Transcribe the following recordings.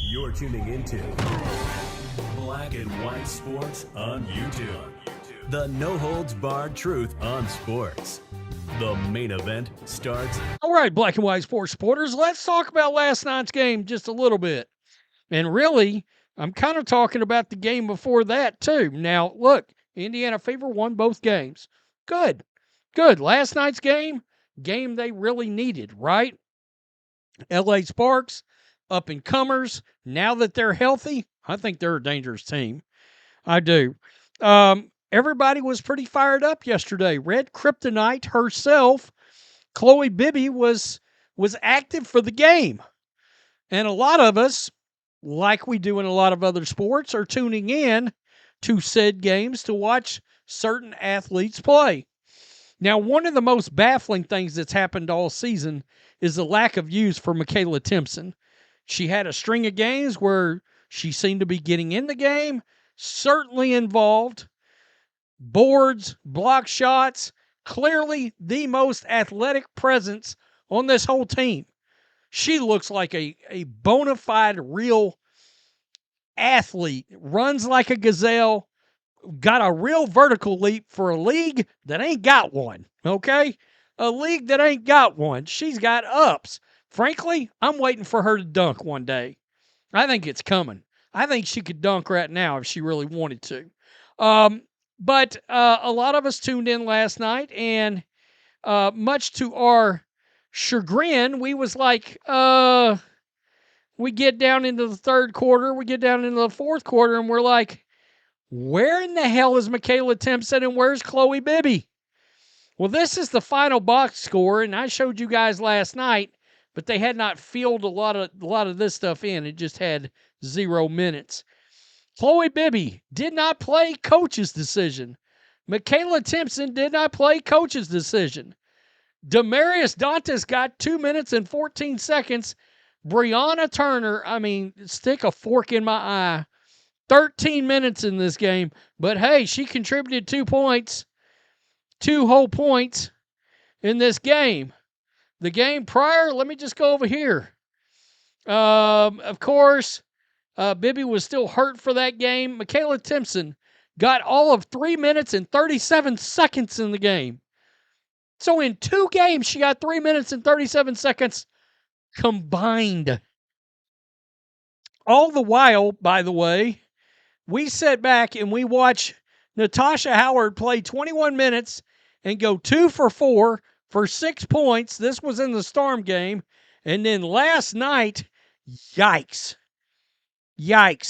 You're tuning into Black and White Sports on YouTube. The no-holds-barred truth on sports. The main event starts. All right, Black and White Sports supporters, let's talk about last night's game just a little bit. And really, I'm kind of talking about the game before that, too. Now, look, Indiana Fever won both games. Good. Last night's game they really needed, right? LA Sparks, up-and-comers, now that they're healthy, I think they're a dangerous team. I do. Everybody was pretty fired up yesterday. Red Kryptonite herself, Chloe Bibby, was active for the game. And a lot of us, like we do in a lot of other sports, are tuning in to said games to watch certain athletes play. Now, one of the most baffling things that's happened all season is the lack of use for Makayla Timpson. She had a string of games where she seemed to be getting in the game, certainly involved, boards, block shots, clearly the most athletic presence on this whole team. She looks like a bona fide real athlete, runs like a gazelle, got a real vertical leap for a league that ain't got one, okay? A league that ain't got one. She's got ups. Frankly, I'm waiting for her to dunk one day. I think it's coming. I think she could dunk right now if she really wanted to. But a lot of us tuned in last night, and much to our chagrin, we was like, we get down into the third quarter, we get down into the fourth quarter, and we're like, where in the hell is Makayla Timpson and where's Chloe Bibby? Well, this is the final box score, and I showed you guys last night, but they had not filled a lot of this stuff in. It just had 0 minutes. Chloe Bibby did not play, coach's decision. Makayla Timpson did not play, coach's decision. Demarius Dantas got 2 minutes and 14 seconds. Brianna Turner, stick a fork in my eye. 13 minutes in this game, but hey, she contributed 2 points, 2 whole points in this game. The game prior, let me just go over here. Of course, Bibby was still hurt for that game. Makayla Timpson got all of 3 minutes and 37 seconds in the game. So in 2 games, she got 3 minutes and 37 seconds combined. All the while, by the way, we sat back and we watched Natasha Howard play 21 minutes and go 2 for 4 for 6 points. This was in the Storm game. And then last night, yikes.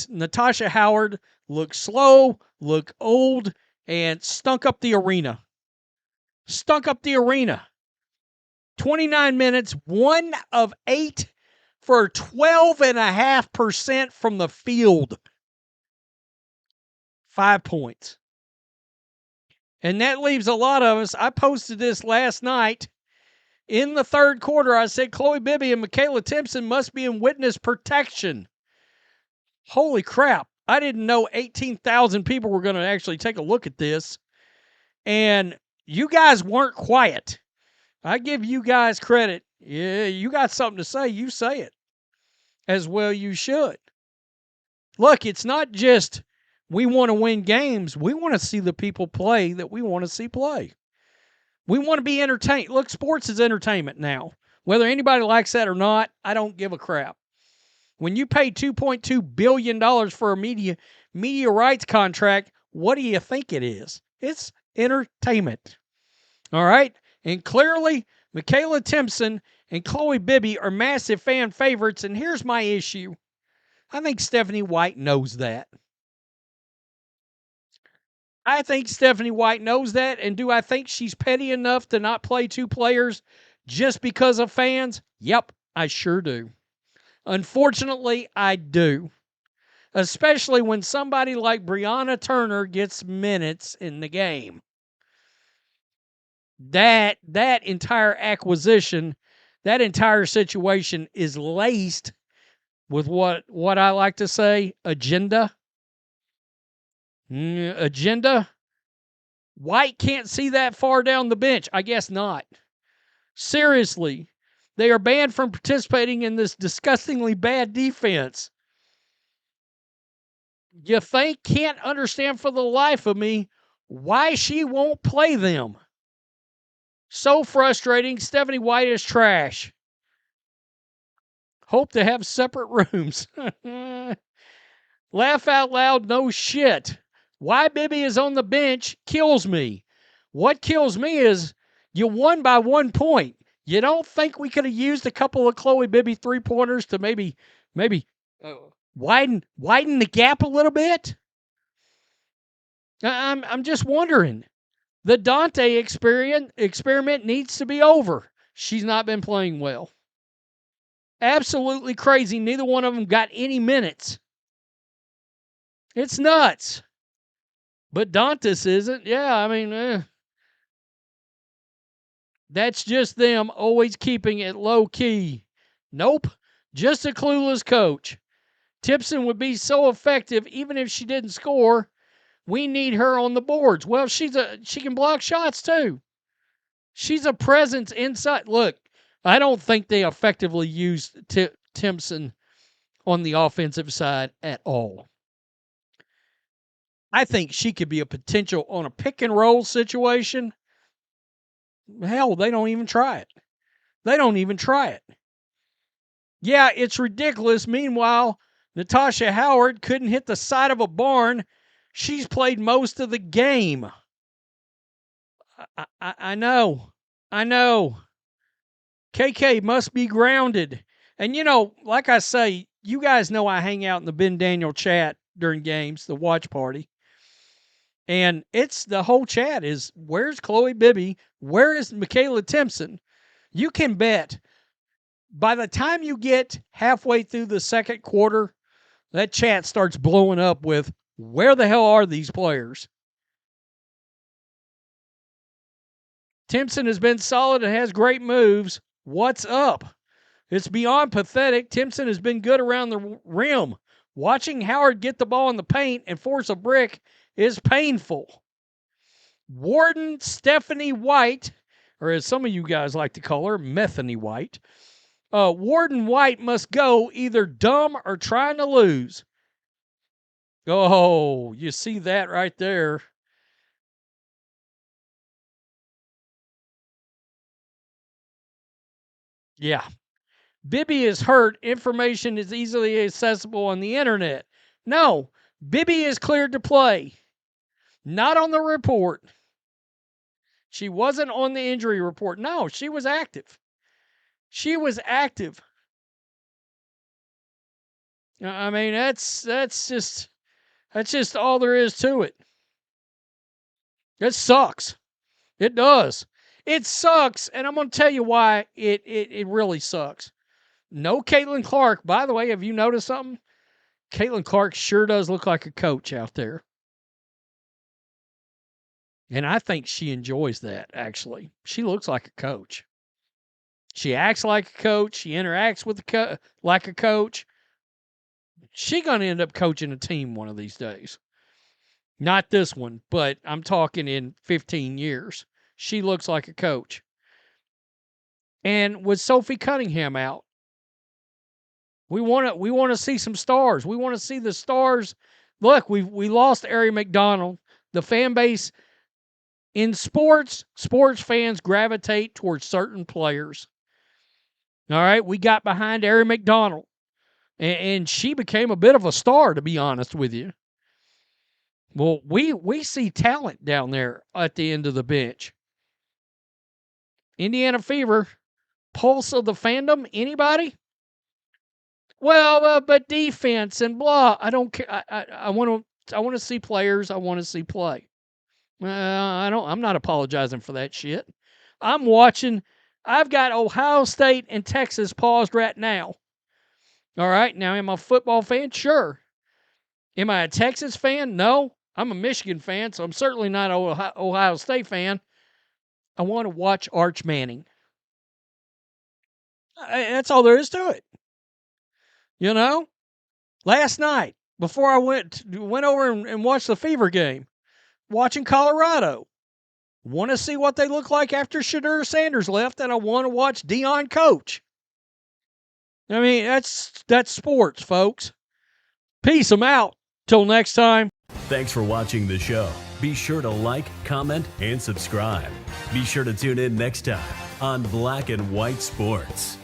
Natasha Howard looked slow, looked old, and stunk up the arena. 29 minutes, 1 of 8 for 12.5% from the field. 5 points. And that leaves a lot of us. I posted this last night. In the third quarter, I said Chloe Bibby and Makayla Timpson must be in witness protection. Holy crap. I didn't know 18,000 people were going to actually take a look at this. And you guys weren't quiet. I give you guys credit. Yeah, you got something to say. You say it. As well you should. Look, it's not just we want to win games. We want to see the people play that we want to see play. We want to be entertained. Look, sports is entertainment now. Whether anybody likes that or not, I don't give a crap. When you pay $2.2 billion for a media rights contract, what do you think it is? It's entertainment. All right? And clearly, Makayla Timpson and Chloe Bibby are massive fan favorites, and here's my issue. I think Stephanie White knows that. I think Stephanie White knows that, and do I think she's petty enough to not play 2 players just because of fans? Yep, I sure do. Unfortunately, I do. Especially when somebody like Brianna Turner gets minutes in the game. That entire acquisition, that entire situation is laced with what I like to say, agenda. Agenda. White can't see that far down the bench. I guess not. Seriously, They are banned from participating in this disgustingly bad defense. You think can't understand for the life of me why she won't play them. So frustrating. Stephanie White is trash. Hope to have separate rooms. Laugh out loud, no shit. Why Bibby is on the bench kills me. What kills me is you won by 1 point. You don't think we could have used a couple of Chloe Bibby 3-pointers to maybe widen the gap a little bit? I'm just wondering. The Dante experiment needs to be over. She's not been playing well. Absolutely crazy. Neither one of them got any minutes. It's nuts. But Dantas isn't. Yeah, I mean, that's just them always keeping it low key. Nope, just a clueless coach. Timpson would be so effective even if she didn't score. We need her on the boards. Well, she can block shots too. She's a presence inside. Look, I don't think they effectively used Timpson on the offensive side at all. I think she could be a potential on a pick and roll situation. Hell, they don't even try it. Yeah, it's ridiculous. Meanwhile, Natasha Howard couldn't hit the side of a barn. She's played most of the game. I know. KK must be grounded. And, like I say, you guys know I hang out in the Ben Daniel chat during games, the watch party. And it's the whole chat is, where's Chloe Bibby? Where is Makayla Timpson? You can bet by the time you get halfway through the second quarter, that chat starts blowing up with, where the hell are these players? Timpson has been solid and has great moves. What's up? It's beyond pathetic. Timpson has been good around the rim. Watching Howard get the ball in the paint and force a brick is painful. Warden Stephanie White, or as some of you guys like to call her, Methany White. Warden White must go, either dumb or trying to lose. Oh, you see that right there. Yeah. Bibby is hurt. Information is easily accessible on the internet. No, Bibby is cleared to play. Not on the report. She wasn't on the injury report. No, she was active. I mean, that's just all there is to it. It sucks. It does. It sucks, and I'm going to tell you why it really sucks. No Caitlin Clark. By the way, have you noticed something? Caitlin Clark sure does look like a coach out there. And I think she enjoys that, actually. She looks like a coach. She acts like a coach. She interacts with like a coach. She's going to end up coaching a team one of these days. Not this one, but I'm talking in 15 years. She looks like a coach. And with Sophie Cunningham out, we want to see some stars. We want to see the stars. Look, we lost Ari McDonald. The fan base in sports fans gravitate towards certain players. All right, we got behind Ari McDonald, and she became a bit of a star, to be honest with you. Well, we see talent down there at the end of the bench. Indiana Fever, pulse of the fandom, anybody? Well, but defense and blah. I don't care. I want to see players. I want to see play. I'm not apologizing for that shit. I'm watching. I've got Ohio State and Texas paused right now. All right. Now, am I a football fan? Sure. Am I a Texas fan? No. I'm a Michigan fan, so I'm certainly not an Ohio State fan. I want to watch Arch Manning. That's all there is to it. You know? Last night, before I went over and watched the Fever game, watching Colorado. Want to see what they look like after Shadur Sanders left, and I want to watch Deion coach. I mean, that's sports, folks. Peace. I'm out. Till next time. Thanks for watching the show. Be sure to like, comment, and subscribe. Be sure to tune in next time on Black and White Sports.